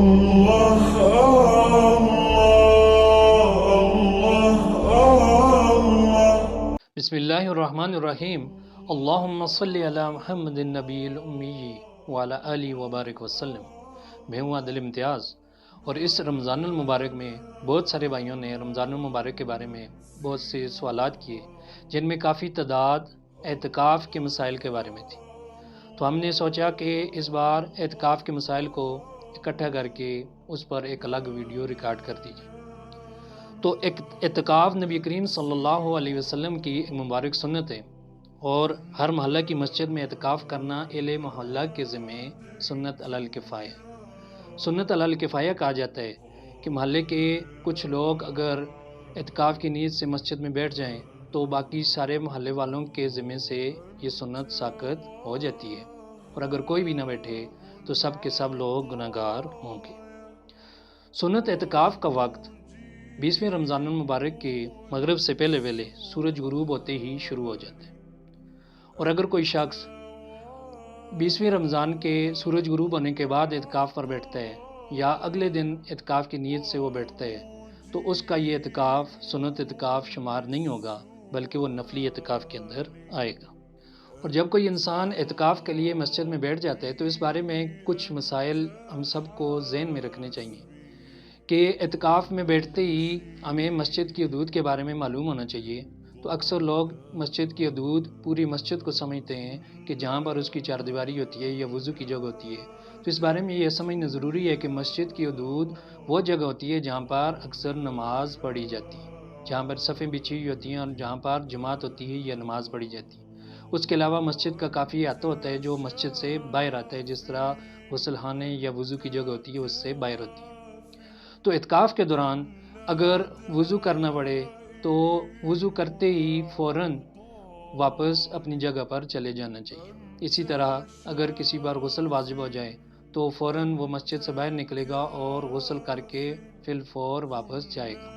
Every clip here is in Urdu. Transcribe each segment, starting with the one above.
الله بسم اللہ الرحمن الرحیم۔ اللہم صلی علی محمد النبی الامی وعلی آلہ وبارک وسلم۔ میں ہوں عادل امتیاز، اور اس رمضان المبارک میں بہت سارے بھائیوں نے رمضان المبارک کے بارے میں بہت سے سوالات کیے، جن میں کافی تعداد اعتکاف کے مسائل کے بارے میں تھی۔ تو ہم نے سوچا کہ اس بار اعتکاف کے مسائل کو اکٹھا کر کے اس پر ایک الگ ویڈیو ریکارڈ کر دی جائے۔ تو اعتکاف نبی کریم صلی اللہ علیہ وسلم کی ایک مبارک سنت ہے، اور ہر محلہ کی مسجد میں اعتکاف کرنا اہل محلہ کے ذمہ سنت علی الکفایہ۔ سنت علی الکفایہ کہا جاتا ہے کہ محلے کے کچھ لوگ اگر اعتکاف کی نیت سے مسجد میں بیٹھ جائیں تو باقی سارے محلے والوں کے ذمہ سے یہ سنت ساقط ہو جاتی ہے، اور اگر کوئی بھی نہ بیٹھے تو سب کے سب لوگ گناہگار ہوں گے۔ سنت اعتکاف کا وقت 20ویں رمضان المبارک کے مغرب سے پہلے سورج غروب ہوتے ہی شروع ہو جاتا ہے، اور اگر کوئی شخص 20ویں رمضان کے سورج غروب ہونے کے بعد اعتکاف پر بیٹھتا ہے یا اگلے دن اعتکاف کی نیت سے وہ بیٹھتا ہے تو اس کا یہ اعتکاف سنت اعتکاف شمار نہیں ہوگا، بلکہ وہ نفلی اعتکاف کے اندر آئے گا۔ اور جب کوئی انسان اعتکاف کے لیے مسجد میں بیٹھ جاتا ہے تو اس بارے میں کچھ مسائل ہم سب کو ذہن میں رکھنے چاہیے کہ اعتکاف میں بیٹھتے ہی ہمیں مسجد کی حدود کے بارے میں معلوم ہونا چاہیے۔ تو اکثر لوگ مسجد کی حدود پوری مسجد کو سمجھتے ہیں کہ جہاں پر اس کی چاردیواری ہوتی ہے یا وضو کی جگہ ہوتی ہے، تو اس بارے میں یہ سمجھنا ضروری ہے کہ مسجد کی حدود وہ جگہ ہوتی ہے جہاں پر اکثر نماز پڑھی جاتی ہے، جہاں پر صفیں بچھی ہوئی ہوتی ہیں اور جہاں پر جماعت ہوتی ہے یا نماز پڑھی جاتی ہے۔ اس کے علاوہ مسجد کا کافی احاطہ ہوتا ہے جو مسجد سے باہر آتا ہے، جس طرح غسل خانے یا وضو کی جگہ ہوتی ہے اس سے باہر ہوتی ہے۔ تو اعتکاف کے دوران اگر وضو کرنا پڑے تو وضو کرتے ہی فوراً واپس اپنی جگہ پر چلے جانا چاہیے۔ اسی طرح اگر کسی بار غسل واجب ہو جائے تو فوراً وہ مسجد سے باہر نکلے گا اور غسل کر کے فی الفور واپس جائے گا۔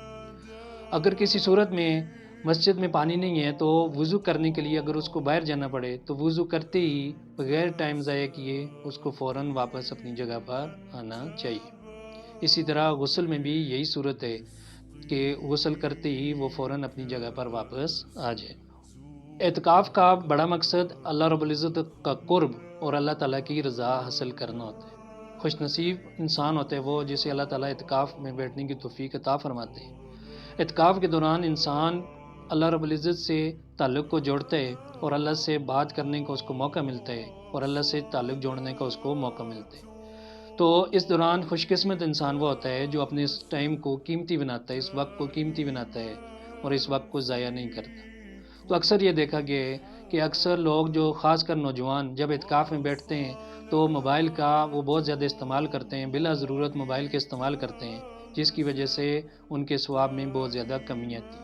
اگر کسی صورت میں مسجد میں پانی نہیں ہے تو وضو کرنے کے لیے اگر اس کو باہر جانا پڑے تو وضو کرتے ہی بغیر ٹائم ضائع کیے اس کو فوراً واپس اپنی جگہ پر آنا چاہیے۔ اسی طرح غسل میں بھی یہی صورت ہے کہ غسل کرتے ہی وہ فوراً اپنی جگہ پر واپس آ جائے۔ اعتکاف کا بڑا مقصد اللہ رب العزت کا قرب اور اللہ تعالیٰ کی رضا حاصل کرنا ہوتا ہے۔ خوش نصیب انسان ہوتا ہے وہ جسے اللہ تعالیٰ اعتکاف میں بیٹھنے کی توفیق عطا فرماتے ہیں۔ اعتکاف کے دوران انسان اللہ رب العزت سے تعلق کو جوڑتا ہے، اور اللہ سے بات کرنے کا اس کو موقع ملتا ہے، اور اللہ سے تعلق جوڑنے کا اس کو موقع ملتا ہے۔ تو اس دوران خوش قسمت انسان وہ ہوتا ہے جو اپنے اس ٹائم کو قیمتی بناتا ہے، اس وقت کو قیمتی بناتا ہے اور اس وقت کو ضائع نہیں کرتا۔ تو اکثر یہ دیکھا گیا ہے کہ اکثر لوگ جو خاص کر نوجوان جب اعتکاف میں بیٹھتے ہیں تو موبائل کا وہ بہت زیادہ استعمال کرتے ہیں، بلا ضرورت موبائل کے استعمال کرتے ہیں، جس کی وجہ سے ان کے ثواب میں بہت زیادہ کمی آتی ہے۔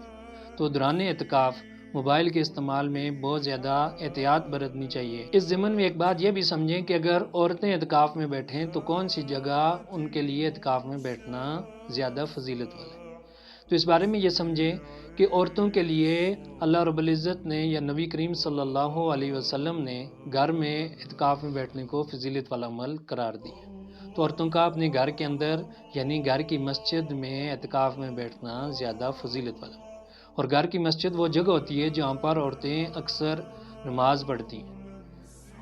تو دوران اعتکاف موبائل کے استعمال میں بہت زیادہ احتیاط برتنی چاہیے۔ اس ضمن میں ایک بات یہ بھی سمجھیں کہ اگر عورتیں اعتکاف میں بیٹھیں تو کون سی جگہ ان کے لیے اعتکاف میں بیٹھنا زیادہ فضیلت والا ہے۔ تو اس بارے میں یہ سمجھیں کہ عورتوں کے لیے اللہ رب العزت نے یا نبی کریم صلی اللہ علیہ وسلم نے گھر میں اعتکاف میں بیٹھنے کو فضیلت والا عمل قرار دیا۔ تو عورتوں کا اپنے گھر کے اندر یعنی گھر کی مسجد میں اعتکاف میں بیٹھنا زیادہ فضیلت والا ہے۔ اور گھر کی مسجد وہ جگہ ہوتی ہے جہاں پر عورتیں اکثر نماز پڑھتی ہیں،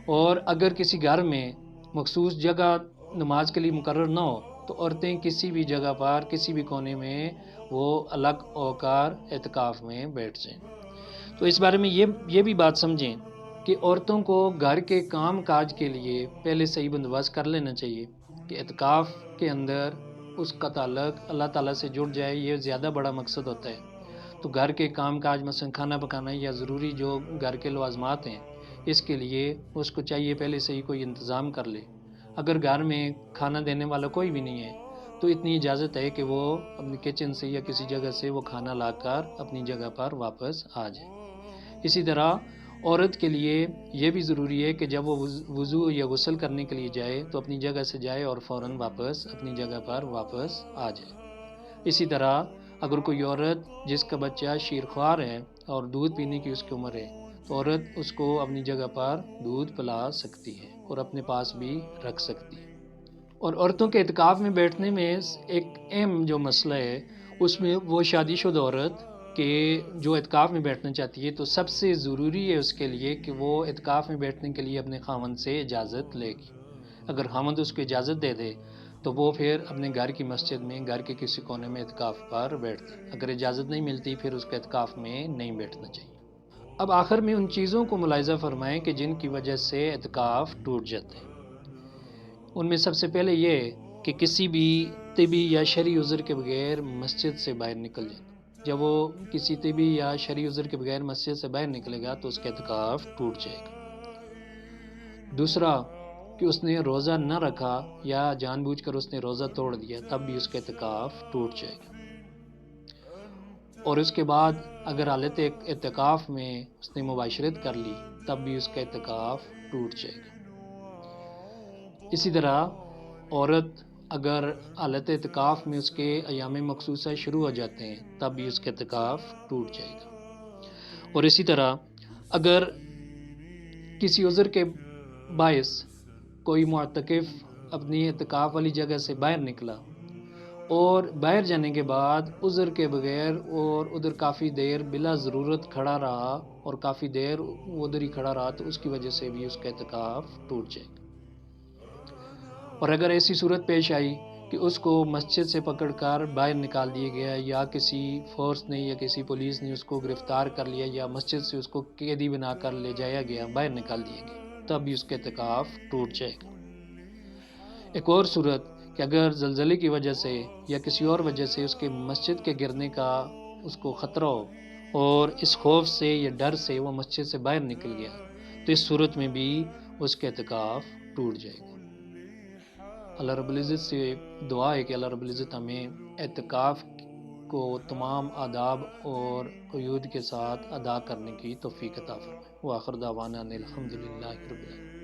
اور اگر کسی گھر میں مخصوص جگہ نماز کے لیے مقرر نہ ہو تو عورتیں کسی بھی جگہ پر کسی بھی کونے میں وہ الگ ہو کر اعتکاف میں بیٹھ جائیں۔ تو اس بارے میں یہ بھی بات سمجھیں کہ عورتوں کو گھر کے کام کاج کے لیے پہلے صحیح بندوبست کر لینا چاہیے کہ اعتکاف کے اندر اس کا تعلق اللہ تعالیٰ سے جڑ جائے، یہ زیادہ بڑا مقصد ہوتا ہے۔ تو گھر کے کام کاج مثلا کھانا پکانا یا ضروری جو گھر کے لوازمات ہیں اس کے لیے اس کو چاہیے پہلے سے ہی کوئی انتظام کر لے۔ اگر گھر میں کھانا دینے والا کوئی بھی نہیں ہے تو اتنی اجازت ہے کہ وہ اپنی کچن سے یا کسی جگہ سے وہ کھانا لا کر اپنی جگہ پر واپس آ جائے۔ اسی طرح عورت کے لیے یہ بھی ضروری ہے کہ جب وہ وضو یا غسل کرنے کے لیے جائے تو اپنی جگہ سے جائے اور فوراً واپس اپنی جگہ پر واپس آ جائے۔ اسی طرح اگر کوئی عورت جس کا بچہ شیرخوار ہے اور دودھ پینے کی اس کی عمر ہے تو عورت اس کو اپنی جگہ پر دودھ پلا سکتی ہے اور اپنے پاس بھی رکھ سکتی ہے۔ اور عورتوں کے اعتکاف میں بیٹھنے میں ایک اہم جو مسئلہ ہے اس میں وہ شادی شدہ عورت کہ جو اعتکاف میں بیٹھنا چاہتی ہے تو سب سے ضروری ہے اس کے لیے کہ وہ اعتکاف میں بیٹھنے کے لیے اپنے خاوند سے اجازت لے گی۔ اگر خاوند اس کو اجازت دے دے تو وہ پھر اپنے گھر کی مسجد میں گھر کے کسی کونے میں اعتکاف پر بیٹھتے، اگر اجازت نہیں ملتی پھر اس کو اعتکاف میں نہیں بیٹھنا چاہیے۔ اب آخر میں ان چیزوں کو ملاحظہ فرمائیں کہ جن کی وجہ سے اعتکاف ٹوٹ جاتے ہیں۔ ان میں سب سے پہلے یہ کہ کسی بھی طبی یا شرعی عذر کے بغیر مسجد سے باہر نکل جانا۔ جب وہ کسی طبی یا شرعی عذر کے بغیر مسجد سے باہر نکلے گا تو اس کا اعتکاف ٹوٹ جائے گا۔ دوسرا کہ اس نے روزہ نہ رکھا یا جان بوجھ کر اس نے روزہ توڑ دیا تب بھی اس کا اعتکاف ٹوٹ جائے گا۔ اور اس کے بعد اگر حالت اعتکاف میں اس نے مباشرت کر لی تب بھی اس کا اعتکاف ٹوٹ جائے گا۔ اسی طرح عورت اگر حالت اعتکاف میں اس کے ایام مخصوصہ شروع ہو جاتے ہیں تب بھی اس کا اعتکاف ٹوٹ جائے گا۔ اور اسی طرح اگر کسی عذر کے باعث کوئی معتکف اپنی اعتکاف والی جگہ سے باہر نکلا اور باہر جانے کے بعد عذر کے بغیر اور ادھر کافی دیر بلا ضرورت کھڑا رہا اور کافی دیر ادھر ہی کھڑا رہا تو اس کی وجہ سے بھی اس کا اعتکاف ٹوٹ جائے گا۔ اور اگر ایسی صورت پیش آئی کہ اس کو مسجد سے پکڑ کر باہر نکال دیا گیا یا کسی فورس نے یا کسی پولیس نے اس کو گرفتار کر لیا یا مسجد سے اس کو قیدی بنا کر لے جایا گیا، باہر نکال دیا گیا، تب بھی اس کا اعتکاف ٹوٹ جائے گا۔ ایک اور صورت کہ اگر زلزلے کی وجہ سے یا کسی اور وجہ سے اس کے مسجد کے گرنے کا اس کو خطرہ ہو اور اس خوف سے یا ڈر سے وہ مسجد سے باہر نکل گیا تو اس صورت میں بھی اس کا اعتکاف ٹوٹ جائے گا۔ اللہ رب العزت سے دعا ہے کہ اللہ رب العزت ہمیں اعتکاف کو تمام آداب اور قیود کے ساتھ ادا کرنے کی توفیق عطا فرمائے۔ وآخر دعوانا ان الحمد للہ رب العالمین۔